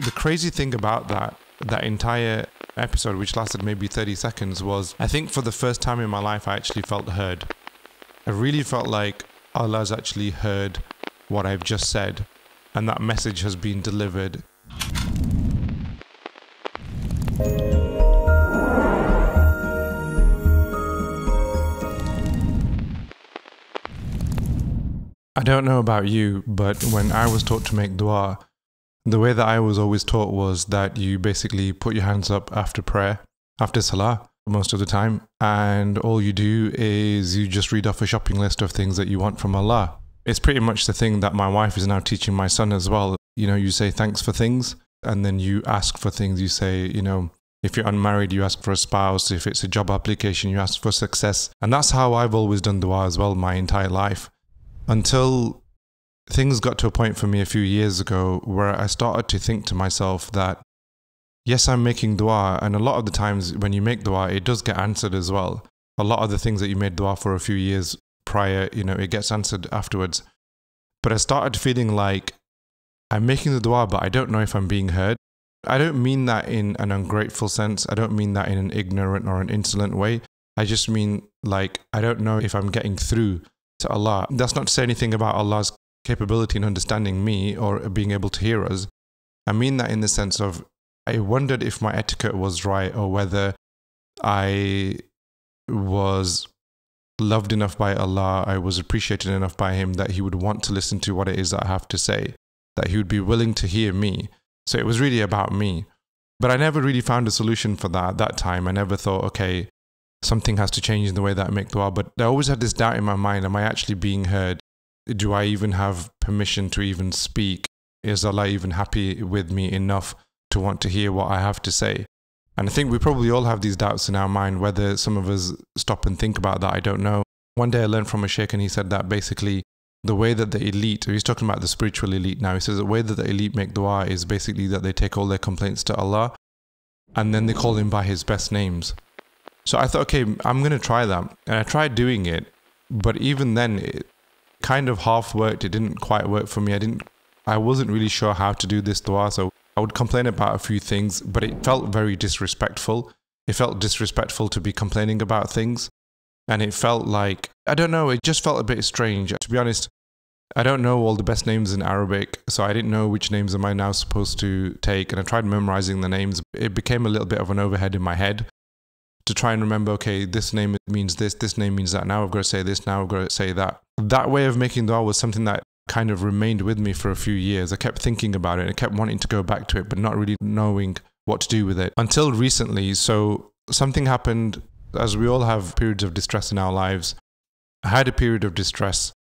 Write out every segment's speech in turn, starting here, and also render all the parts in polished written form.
The crazy thing about that entire episode, which lasted maybe 30 seconds, was I think for the first time in my life I actually felt heard. I really felt like Allah's actually heard what I've just said, and that message has been delivered. I don't know about you, but when I was taught to make dua, the way that I was always taught was that you basically put your hands up after prayer, after Salah, most of the time, and all you do is you just read off a shopping list of things that you want from Allah. It's pretty much the thing that my wife is now teaching my son as well. You know, you say thanks for things, and then you ask for things. You say, you know, if you're unmarried, you ask for a spouse. If it's a job application, you ask for success. And that's how I've always done dua as well my entire life. Until things got to a point for me a few years ago where I started to think to myself that, yes, I'm making dua, and a lot of the times when you make dua, it does get answered as well. A lot of the things that you made dua for a few years prior, you know, it gets answered afterwards. But I started feeling like I'm making the dua, but I don't know if I'm being heard. I don't mean that in an ungrateful sense. I don't mean that in an ignorant or an insolent way. I just mean like, I don't know if I'm getting through to Allah. That's not to say anything about Allah's capability in understanding me or being able to hear us. I mean that in the sense of, I wondered if my etiquette was right, or whether I was loved enough by Allah, I was appreciated enough by Him that He would want to listen to what it is that I have to say, that He would be willing to hear me. So it was really about me. But I never really found a solution for that at that time. I never thought, okay, something has to change in the way that I make dua. But I always had this doubt in my mind, am I actually being heard? Do I even have permission to even speak? Is Allah even happy with me enough to want to hear what I have to say? And I think we probably all have these doubts in our mind. Whether some of us stop and think about that, I don't know. One day I learned from a sheikh, and he said that basically the way that the elite, he's talking about the spiritual elite now, he says the way that the elite make dua is basically that they take all their complaints to Allah and then they call Him by His best names. So I thought, okay, I'm going to try that. And I tried doing it, but even then it kind of half worked. It didn't quite work for me. I wasn't really sure how to do this dua, so I would complain about a few things, but it felt very disrespectful. It felt disrespectful to be complaining about things. And it felt like, I don't know, it just felt a bit strange. To be honest, I don't know all the best names in Arabic, so I didn't know which names am I now supposed to take. And I tried memorizing the names. It became a little bit of an overhead in my head to try and remember, okay, this name means this name means that. Now I've got to say this, now I've got to say that. That way of making dua was something that kind of remained with me for a few years. I kept thinking about it. I kept wanting to go back to it, but not really knowing what to do with it. Until recently, so something happened, as we all have periods of distress in our lives. I had a period of distress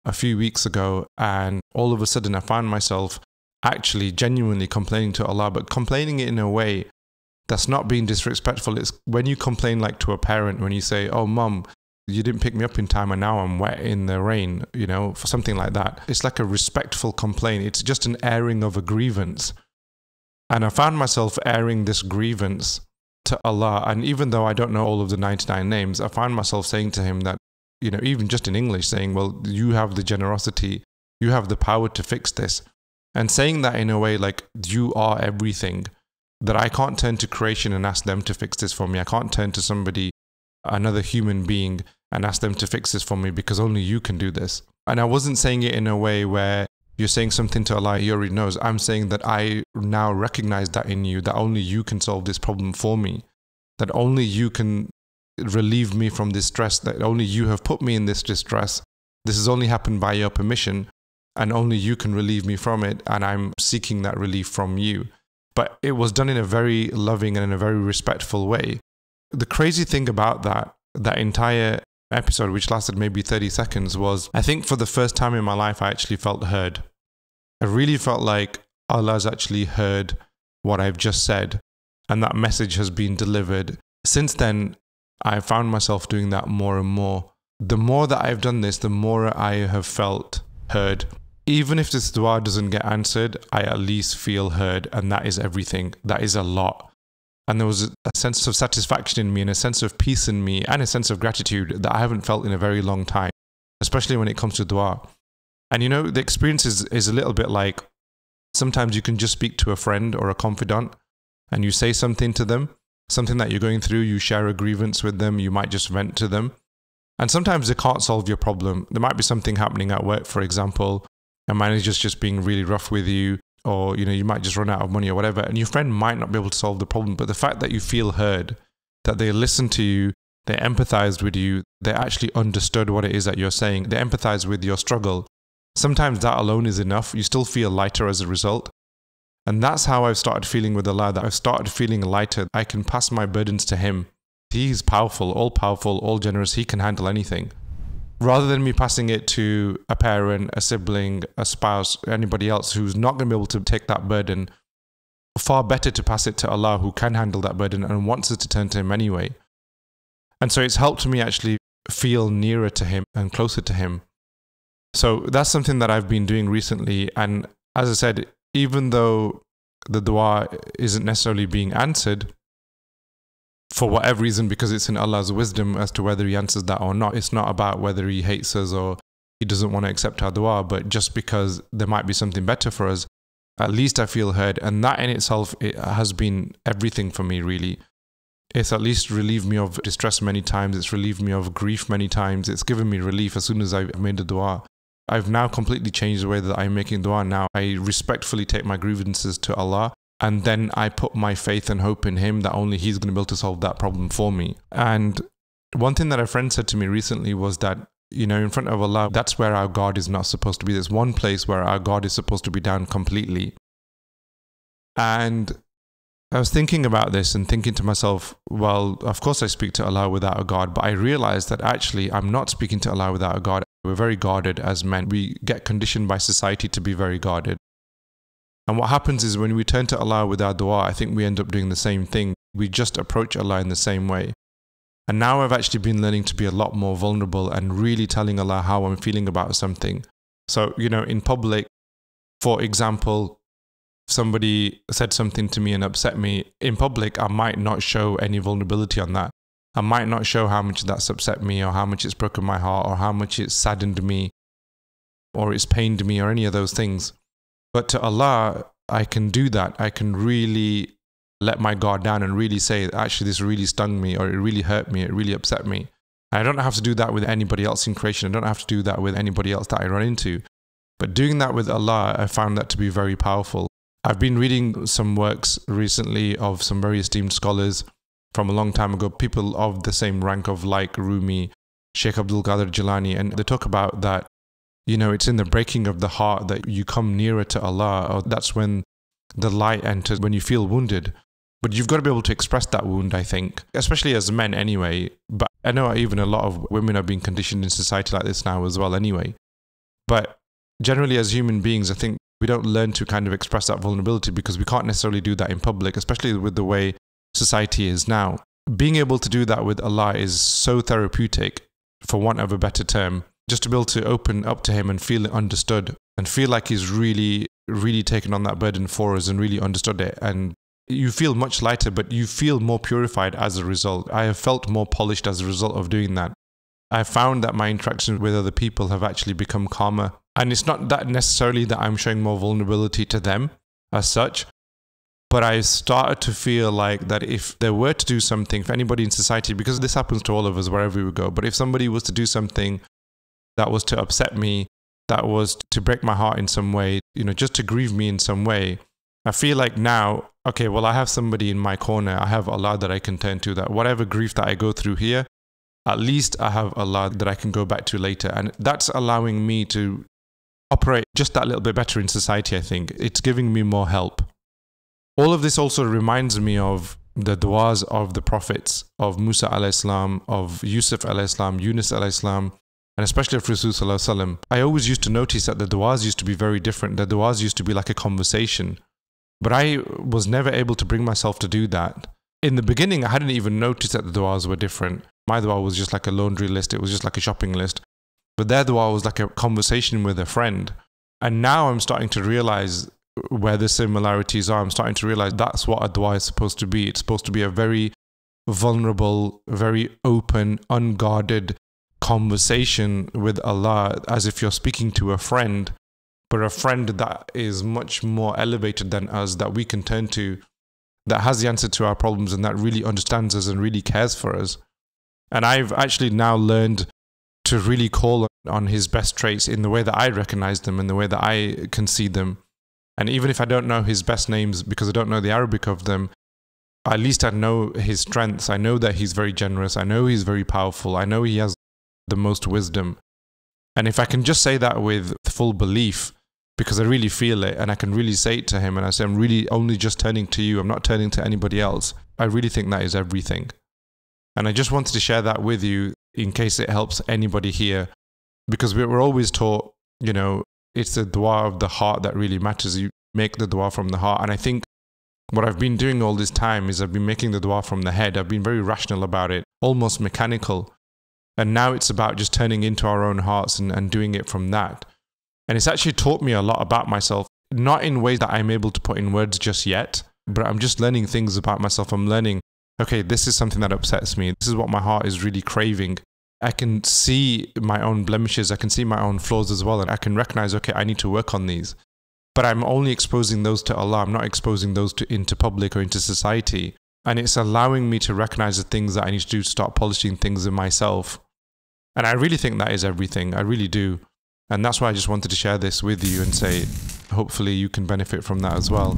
a few weeks ago, and all of a sudden I found myself actually genuinely complaining to Allah, but complaining it in a way that's not being disrespectful. It's when you complain like to a parent, when you say, oh mum, you didn't pick me up in time and now I'm wet in the rain, you know, for something like that. It's like a respectful complaint. It's just an airing of a grievance. And I found myself airing this grievance to Allah. And even though I don't know all of the 99 names, I found myself saying to Him that, you know, even just in English, saying, well, you have the generosity, you have the power to fix this. And saying that in a way like, you are everything, that I can't turn to creation and ask them to fix this for me. I can't turn to somebody, another human being, and ask them to fix this for me, because only you can do this. And I wasn't saying it in a way where you're saying something to Allah, He already knows. I'm saying that I now recognize that in you, that only you can solve this problem for me, that only you can relieve me from this stress, that only you have put me in this distress. This has only happened by your permission, and only you can relieve me from it, and I'm seeking that relief from you. But it was done in a very loving and in a very respectful way. The crazy thing about that entire episode, which lasted maybe 30 seconds, was I think for the first time in my life, I actually felt heard. I really felt like Allah's actually heard what I've just said, and that message has been delivered. Since then, I found myself doing that more and more. The more that I've done this, the more I have felt heard. Even if this dua doesn't get answered, I at least feel heard, and that is everything. That is a lot. And there was a sense of satisfaction in me, and a sense of peace in me, and a sense of gratitude that I haven't felt in a very long time, especially when it comes to dua. And you know, the experience is a little bit like Sometimes you can just speak to a friend or a confidant and you say something to them, something that you're going through, you share a grievance with them, you might just vent to them. And sometimes they can't solve your problem. There might be something happening at work, for example, a manager's just being really rough with you, or you might just run out of money or whatever, and your friend might not be able to solve the problem. But the fact that you feel heard, that they listen to you, they empathized with you, they actually understood what it is that you're saying, they empathize with your struggle. Sometimes that alone is enough. You still feel lighter as a result. And that's how I've started feeling with Allah, that I've started feeling lighter. I can pass my burdens to Him. He's powerful, all generous. He can handle anything. Rather than me passing it to a parent, a sibling, a spouse, anybody else who's not going to be able to take that burden, far better to pass it to Allah, who can handle that burden and wants us to turn to Him anyway. And so it's helped me actually feel nearer to Him and closer to Him. So that's something that I've been doing recently. And as I said, even though the dua isn't necessarily being answered, for whatever reason, because it's in Allah's wisdom as to whether He answers that or not. It's not about whether He hates us or He doesn't want to accept our dua, but just because there might be something better for us, at least I feel heard. And that in itself, it has been everything for me, really. It's at least relieved me of distress many times. It's relieved me of grief many times. It's given me relief as soon as I've made the dua. I've now completely changed the way that I'm making dua now. I respectfully take my grievances to Allah, and then I put my faith and hope in Him that only He's going to be able to solve that problem for me. And one thing that a friend said to me recently was that, in front of Allah, that's where our guard is not supposed to be. There's one place where our guard is supposed to be down completely. And I was thinking about this and thinking to myself, well, of course I speak to Allah without a guard, but I realized that actually I'm not speaking to Allah without a guard. We're very guarded as men. We get conditioned by society to be very guarded. And what happens is when we turn to Allah with our dua, I think we end up doing the same thing. We just approach Allah in the same way. And now I've actually been learning to be a lot more vulnerable and really telling Allah how I'm feeling about something. So, in public, for example, somebody said something to me and upset me. In public, I might not show any vulnerability on that. I might not show how much that's upset me or how much it's broken my heart or how much it's saddened me or it's pained me or any of those things. But to Allah, I can do that. I can really let my guard down and really say, actually, this really stung me, or it really hurt me, it really upset me. And I don't have to do that with anybody else in creation. I don't have to do that with anybody else that I run into. But doing that with Allah, I found that to be very powerful. I've been reading some works recently of some very esteemed scholars from a long time ago, people of the same rank of like Rumi, Sheikh Abdul Qadir Jilani, and they talk about that, it's in the breaking of the heart that you come nearer to Allah, or that's when the light enters, when you feel wounded. But you've got to be able to express that wound, I think, especially as men anyway. But I know even a lot of women are being conditioned in society like this now as well anyway. But generally as human beings, I think we don't learn to kind of express that vulnerability because we can't necessarily do that in public, especially with the way society is now. Being able to do that with Allah is so therapeutic, for want of a better term. Just to be able to open up to Him and feel understood and feel like He's really, really taken on that burden for us and really understood it. And you feel much lighter, but you feel more purified as a result. I have felt more polished as a result of doing that. I found that my interactions with other people have actually become calmer. And it's not that necessarily that I'm showing more vulnerability to them as such, but I started to feel like that if they were to do something, if anybody in society, because this happens to all of us wherever we go, but if somebody was to do something that was to upset me, that was to break my heart in some way, just to grieve me in some way, I feel like now, okay, well, I have somebody in my corner, I have Allah that I can turn to, that whatever grief that I go through here, at least I have Allah that I can go back to later. And that's allowing me to operate just that little bit better in society, I think. It's giving me more help. All of this also reminds me of the du'as of the prophets, of Musa alayhi salam, of Yusuf alayhi salam, Yunus alayhi salam, and especially of Rasul sallallahu alaihi wasallam. I always used to notice that the du'as used to be very different. The du'as used to be like a conversation. But I was never able to bring myself to do that. In the beginning, I hadn't even noticed that the du'as were different. My dua was just like a laundry list. It was just like a shopping list. But their dua was like a conversation with a friend. And now I'm starting to realize where the similarities are. I'm starting to realize that's what a dua is supposed to be. It's supposed to be a very vulnerable, very open, unguarded conversation with Allah, as if you're speaking to a friend. but a friend that is much more elevated than us, that we can turn to, that has the answer to our problems and that really understands us and really cares for us. And I've actually now learned to really call on his best traits in the way that I recognize them, in the way that I can see them. And even if I don't know his best names because I don't know the Arabic of them, at least I know his strengths. I know that he's very generous. I know he's very powerful. I know he has the most wisdom. And if I can just say that with full belief, because I really feel it, and I can really say it to him, and I say, I'm really only just turning to you, I'm not turning to anybody else, I really think that is everything. And I just wanted to share that with you in case it helps anybody here, because we're always taught, you know, it's the dua of the heart that really matters. You make the dua from the heart. And I think what I've been doing all this time is I've been making the dua from the head. I've been very rational about it, almost mechanical. And now it's about just turning into our own hearts and doing it from that. And it's actually taught me a lot about myself, not in ways that I'm able to put in words just yet, but I'm just learning things about myself. I'm learning, okay, this is something that upsets me. This is what my heart is really craving. I can see my own blemishes. I can see my own flaws as well. And I can recognize, okay, I need to work on these. But I'm only exposing those to Allah. I'm not exposing those into public or into society. And it's allowing me to recognize the things that I need to do to start polishing things in myself. And I really think that is everything. I really do. And that's why I just wanted to share this with you and say, hopefully you can benefit from that as well.